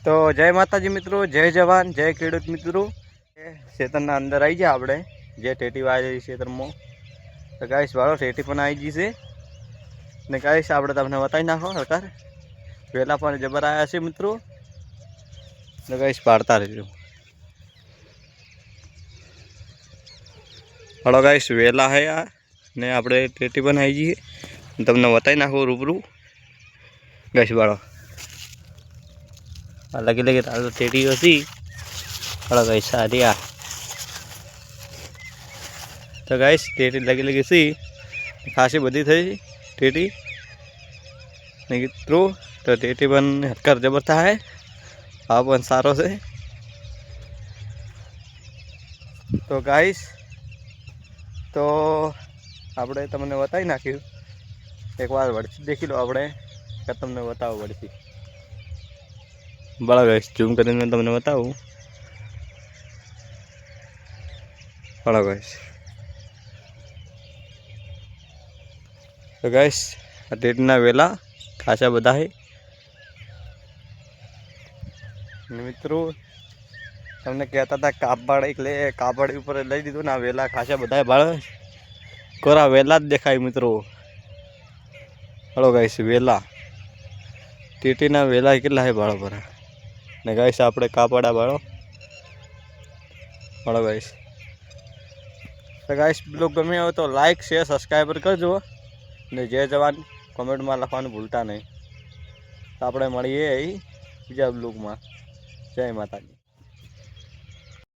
તો જય માતાજી મિત્રો, જય જવાન, જય ખેડૂત મિત્રો। ખેતરના અંદર આવી ગયા આપણે જે ટેટી વાળી ખેતરમાં। તો ગાઈસ વાળો ટેટી પણ આવી ગઈ છે ને ગાઈસ આપણે તમને બતાવી નાખો સરકાર વેલા પણ જબર આવ્યા છે મિત્રો। તો ગાઈસ પાડતા રહેજો। હલો ગાઈસ વેલા હે આ ને આપણે ટેટી પણ આવી ગઈ તમને બતાવી નાખો રૂબરૂ ગાઈસ વાળો लगे लगे तो टेटी होती हलो गाइस सारी आ तो गाइस टेटी लगी लगी सी खासी बधी थी टेटी मित्रों। तो टेटी बन हटकर जबर था है आ बन सारो से। तो गाइस तो आपणे तमने बताई नाख्यु एक बार वड़ती देखी लो आपणे के तमने बताओ वड़ती बड़ा गाइस जूम कर मैं तमने बताऊँ बड़ा गाइस। तो गाइस टेटीना वेला खासा बधा है मित्रों। तमने कहता था कापड़ एक ले कापड़ ऊपर लई दीधुं ना वेला खासा बधा बाळ कोरा वेला ज देखाय मित्रों। हलो गाइस वेला टेटीना वेला केटला है बाळो भरा ने गाइस आपणे कापड़ा बाळो बड़ो गाइस। तो गाइस ब्लॉग गम्यो हो तो लाइक शेयर सब्सक्राइब करजो ने जय जवान कमेंट में लखवानुं भूलता नहीं। तो आपणे मळीए बीजा ब्लॉग में। जय माताजी।